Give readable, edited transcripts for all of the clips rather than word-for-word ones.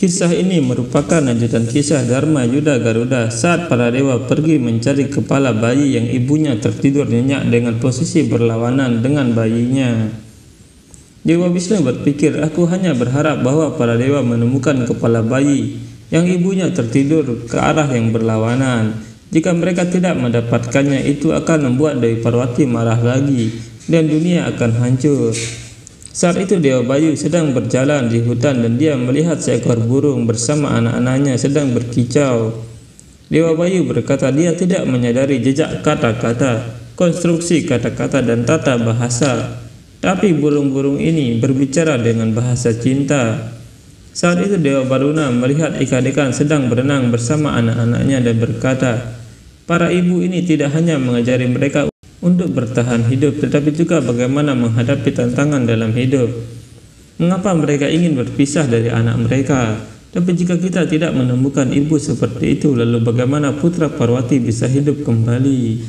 Kisah ini merupakan lanjutan kisah Dharma Yuda Garuda saat para dewa pergi mencari kepala bayi yang ibunya tertidur nyenyak dengan posisi berlawanan dengan bayinya. Dewa Wisnu berpikir, aku hanya berharap bahwa para dewa menemukan kepala bayi yang ibunya tertidur ke arah yang berlawanan. Jika mereka tidak mendapatkannya, itu akan membuat Dewi Parwati marah lagi dan dunia akan hancur. Saat itu Dewa Bayu sedang berjalan di hutan dan dia melihat seekor burung bersama anak-anaknya sedang berkicau. Dewa Bayu berkata dia tidak menyadari jejak kata-kata, konstruksi kata-kata dan tata bahasa. Tapi burung-burung ini berbicara dengan bahasa cinta. Saat itu Dewa Baruna melihat ikan-ikan sedang berenang bersama anak-anaknya dan berkata, para ibu ini tidak hanya mengajari mereka untuk bertahan hidup, tetapi juga bagaimana menghadapi tantangan dalam hidup. Mengapa mereka ingin berpisah dari anak mereka? Tapi jika kita tidak menemukan ibu seperti itu, lalu bagaimana putra Parwati bisa hidup kembali?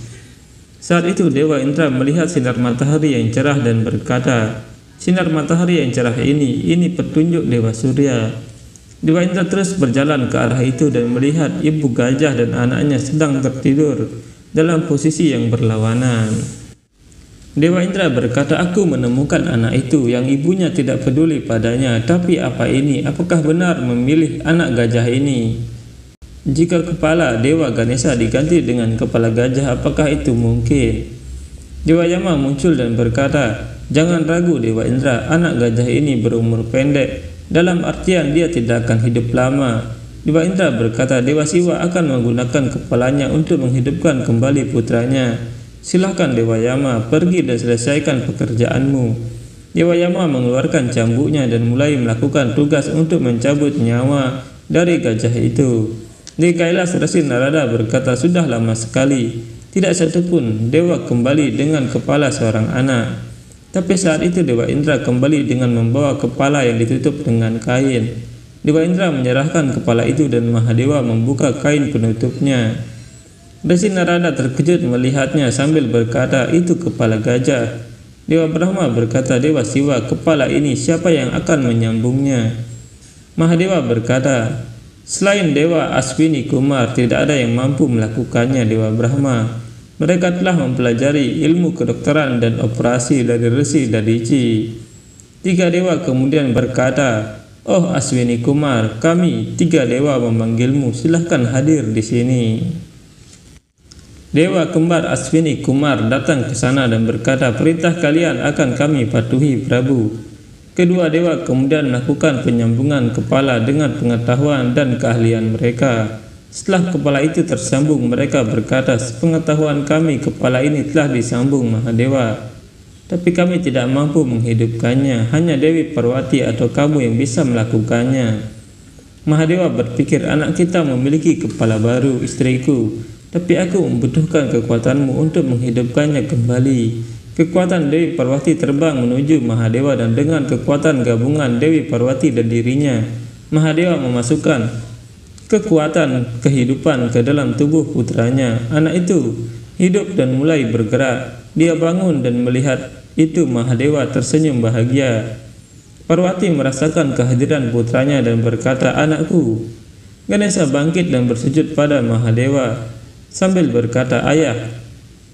Saat itu Dewa Indra melihat sinar matahari yang cerah dan berkata, sinar matahari yang cerah ini petunjuk Dewa Surya. Dewa Indra terus berjalan ke arah itu dan melihat ibu gajah dan anaknya sedang tertidur dalam posisi yang berlawanan. Dewa Indra berkata, aku menemukan anak itu yang ibunya tidak peduli padanya. Tapi apa ini? Apakah benar memilih anak gajah ini? Jika kepala Dewa Ganesha diganti dengan kepala gajah, apakah itu mungkin? Dewa Yama muncul dan berkata, jangan ragu Dewa Indra, anak gajah ini berumur pendek, dalam artian dia tidak akan hidup lama. Dewa Indra berkata, Dewa Siwa akan menggunakan kepalanya untuk menghidupkan kembali putranya. Silahkan Dewa Yama, pergi dan selesaikan pekerjaanmu. Dewa Yama mengeluarkan cambuknya dan mulai melakukan tugas untuk mencabut nyawa dari gajah itu. Di Kailas Resi Narada berkata, sudah lama sekali, tidak satupun dewa kembali dengan kepala seorang anak. Tapi saat itu Dewa Indra kembali dengan membawa kepala yang ditutup dengan kain. Dewa Indra menyerahkan kepala itu dan Mahadewa membuka kain penutupnya. Resi Narada terkejut melihatnya sambil berkata, itu kepala gajah. Dewa Brahma berkata, Dewa Siwa, kepala ini siapa yang akan menyambungnya? Mahadewa berkata, selain Dewa Aswini Kumar, tidak ada yang mampu melakukannya Dewa Brahma. Mereka telah mempelajari ilmu kedokteran dan operasi dari Resi Dadici. Tiga dewa kemudian berkata, oh Aswini Kumar, kami tiga dewa memanggilmu, silahkan hadir di sini. Dewa kembar Aswini Kumar datang ke sana dan berkata, perintah kalian akan kami patuhi Prabu. Kedua dewa kemudian melakukan penyambungan kepala dengan pengetahuan dan keahlian mereka. Setelah kepala itu tersambung, mereka berkata, sepengetahuan kami kepala ini telah disambung Mahadewa. Tapi kami tidak mampu menghidupkannya, hanya Dewi Parwati atau kamu yang bisa melakukannya. Mahadewa berpikir, anak kita memiliki kepala baru, istriku, tapi aku membutuhkan kekuatanmu untuk menghidupkannya kembali. Kekuatan Dewi Parwati terbang menuju Mahadewa dan dengan kekuatan gabungan Dewi Parwati dan dirinya, Mahadewa memasukkan kekuatan kehidupan ke dalam tubuh putranya. Anak itu hidup dan mulai bergerak. Dia bangun dan melihat itu Mahadewa tersenyum bahagia. Parwati merasakan kehadiran putranya dan berkata, anakku. Ganesha bangkit dan bersujud pada Mahadewa sambil berkata, ayah,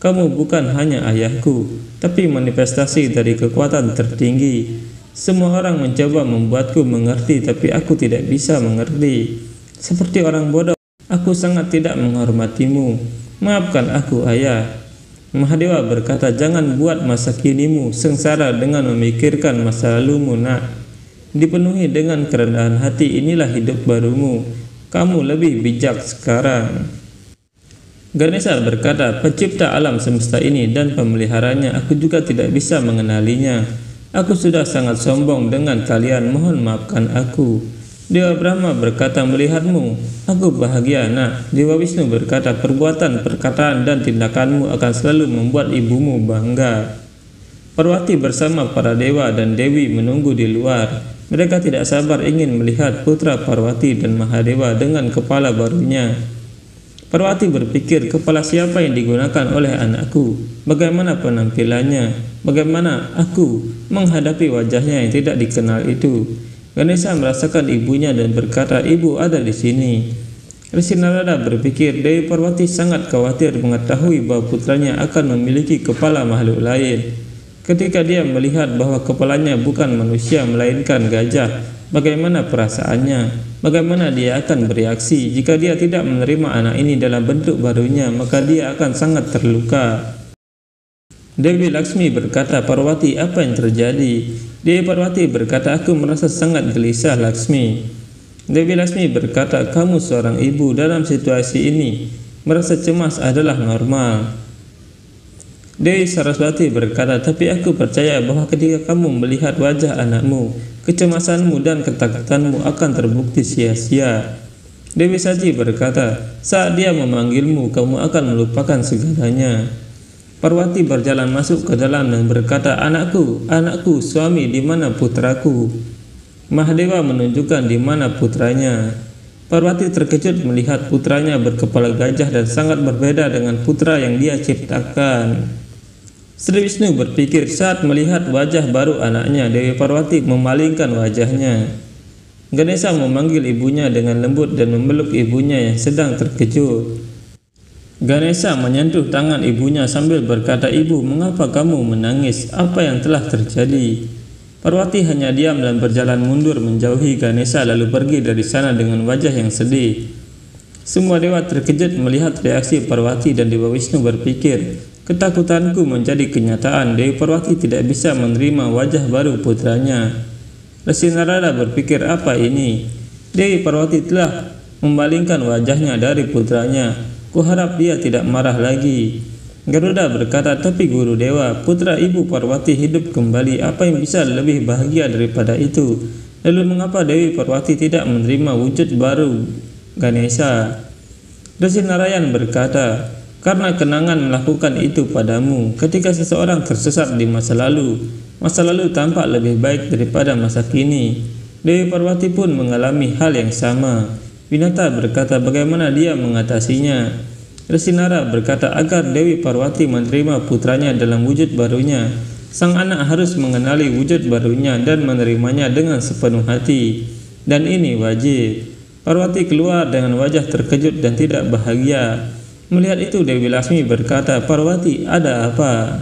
kamu bukan hanya ayahku, tapi manifestasi dari kekuatan tertinggi. Semua orang mencoba membuatku mengerti, tapi aku tidak bisa mengerti. Seperti orang bodoh, aku sangat tidak menghormatimu. Maafkan aku, ayah. Mahadewa berkata, jangan buat masa kinimu sengsara dengan memikirkan masa lalumu, nak. Dipenuhi dengan kerendahan hati, inilah hidup barumu. Kamu lebih bijak sekarang. Ganesha berkata, pencipta alam semesta ini dan pemeliharanya, aku juga tidak bisa mengenalinya. Aku sudah sangat sombong dengan kalian, mohon maafkan aku. Dewa Brahma berkata, melihatmu, aku bahagia, nak. Dewa Wisnu berkata, perbuatan, perkataan, dan tindakanmu akan selalu membuat ibumu bangga. Parwati bersama para dewa dan dewi menunggu di luar. Mereka tidak sabar ingin melihat putra Parwati dan Mahadewa dengan kepala barunya. Parwati berpikir, kepala siapa yang digunakan oleh anakku? Bagaimana penampilannya? Bagaimana aku menghadapi wajahnya yang tidak dikenal itu? Ganesha merasakan ibunya dan berkata, ibu ada di sini. Resi Narada berpikir, Dewi Parwati sangat khawatir mengetahui bahwa putranya akan memiliki kepala makhluk lain. Ketika dia melihat bahwa kepalanya bukan manusia melainkan gajah, bagaimana perasaannya? Bagaimana dia akan bereaksi? Jika dia tidak menerima anak ini dalam bentuk barunya, maka dia akan sangat terluka. Dewi Laksmi berkata, Parwati, apa yang terjadi? Dewi Parwati berkata, aku merasa sangat gelisah, Laksmi. Dewi Laksmi berkata, kamu seorang ibu dalam situasi ini, merasa cemas adalah normal. Dewi Saraswati berkata, tapi aku percaya bahwa ketika kamu melihat wajah anakmu, kecemasanmu dan ketakutanmu akan terbukti sia-sia. Dewi Saji berkata, saat dia memanggilmu, kamu akan melupakan segalanya. Parwati berjalan masuk ke dalam dan berkata, anakku, anakku, suami, di mana putraku? Mahadewa menunjukkan di mana putranya. Parwati terkejut melihat putranya berkepala gajah dan sangat berbeda dengan putra yang dia ciptakan. Sri Wisnu berpikir saat melihat wajah baru anaknya, Dewi Parwati memalingkan wajahnya. Ganesha memanggil ibunya dengan lembut dan memeluk ibunya yang sedang terkejut. Ganesha menyentuh tangan ibunya sambil berkata, ibu, mengapa kamu menangis? Apa yang telah terjadi? Parwati hanya diam dan berjalan mundur menjauhi Ganesha lalu pergi dari sana dengan wajah yang sedih. Semua dewa terkejut melihat reaksi Parwati dan Dewa Wisnu berpikir, ketakutanku menjadi kenyataan. Dewi Parwati tidak bisa menerima wajah baru putranya. Resi Narada berpikir, apa ini? Dewi Parwati telah memalingkan wajahnya dari putranya. Kuharap dia tidak marah lagi. Garuda berkata, tapi guru dewa, putra ibu Parwati hidup kembali. Apa yang bisa lebih bahagia daripada itu? Lalu mengapa Dewi Parwati tidak menerima wujud baru Ganesha? Resi Narayan berkata, karena kenangan melakukan itu padamu. Ketika seseorang tersesat di masa lalu tampak lebih baik daripada masa kini. Dewi Parwati pun mengalami hal yang sama. Winata berkata, bagaimana dia mengatasinya? Resi Nara berkata, agar Dewi Parwati menerima putranya dalam wujud barunya, sang anak harus mengenali wujud barunya dan menerimanya dengan sepenuh hati. Dan ini wajib. Parwati keluar dengan wajah terkejut dan tidak bahagia. Melihat itu Dewi Laksmi berkata, Parwati, ada apa?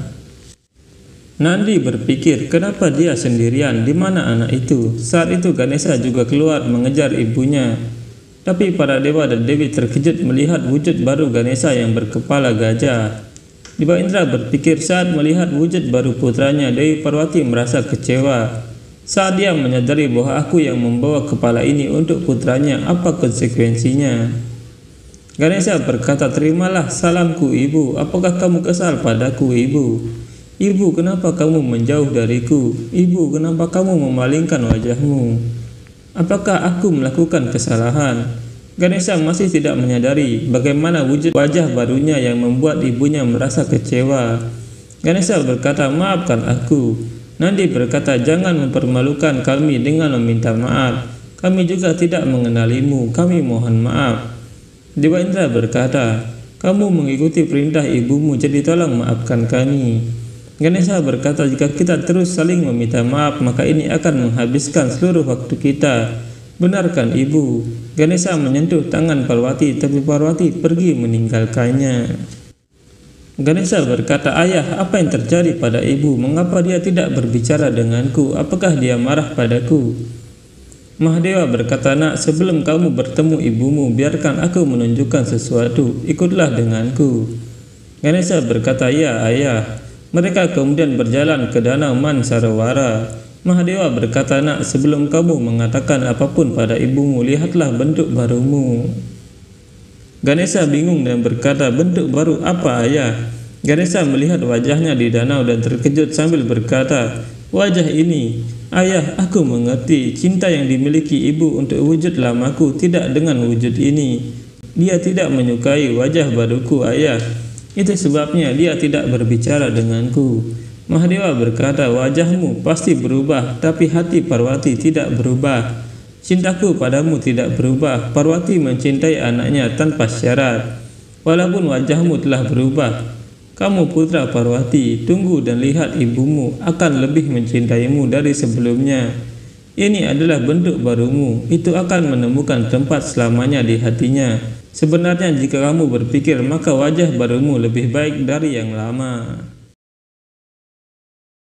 Nandi berpikir, kenapa dia sendirian? Di mana anak itu? Saat itu Ganesha juga keluar mengejar ibunya. Tapi para dewa dan dewi terkejut melihat wujud baru Ganesha yang berkepala gajah. Dewa Indra berpikir saat melihat wujud baru putranya, Dewi Parwati merasa kecewa. Saat dia menyadari bahwa aku yang membawa kepala ini untuk putranya, apa konsekuensinya? Ganesha berkata, terimalah salamku ibu. Apakah kamu kesal padaku ibu? Ibu, kenapa kamu menjauh dariku? Ibu, kenapa kamu memalingkan wajahmu? Apakah aku melakukan kesalahan? Ganesha masih tidak menyadari bagaimana wujud wajah barunya yang membuat ibunya merasa kecewa. Ganesha berkata, maafkan aku. Nandi berkata, jangan mempermalukan kami dengan meminta maaf. Kami juga tidak mengenalimu, kami mohon maaf. Dewa Indra berkata, kamu mengikuti perintah ibumu, jadi tolong maafkan kami. Ganesha berkata, jika kita terus saling meminta maaf, maka ini akan menghabiskan seluruh waktu kita. Benarkan ibu? Ganesha menyentuh tangan Parwati, tapi Parwati pergi meninggalkannya. Ganesha berkata, ayah, apa yang terjadi pada ibu? Mengapa dia tidak berbicara denganku? Apakah dia marah padaku? Mahadewa berkata, nak, sebelum kamu bertemu ibumu, biarkan aku menunjukkan sesuatu. Ikutlah denganku. Ganesha berkata, ya ayah. Mereka kemudian berjalan ke danau Mansarawara. Mahadewa berkata, nak, sebelum kamu mengatakan apapun pada ibumu, lihatlah bentuk barumu. Ganesha bingung dan berkata, bentuk baru apa ayah? Ganesha melihat wajahnya di danau dan terkejut sambil berkata, wajah ini, ayah, aku mengerti. Cinta yang dimiliki ibu untuk wujud lamaku tidak dengan wujud ini. Dia tidak menyukai wajah baruku ayah. Itu sebabnya dia tidak berbicara denganku. Mahadewa berkata, wajahmu pasti berubah, tapi hati Parwati tidak berubah. Cintaku padamu tidak berubah. Parwati mencintai anaknya tanpa syarat. walaupun wajahmu telah berubah. Kamu putra Parwati, tunggu dan lihat ibumu akan lebih mencintaimu dari sebelumnya. Ini adalah bentuk barumu, itu akan menemukan tempat selamanya di hatinya. Sebenarnya jika kamu berpikir, maka wajah barumu lebih baik dari yang lama.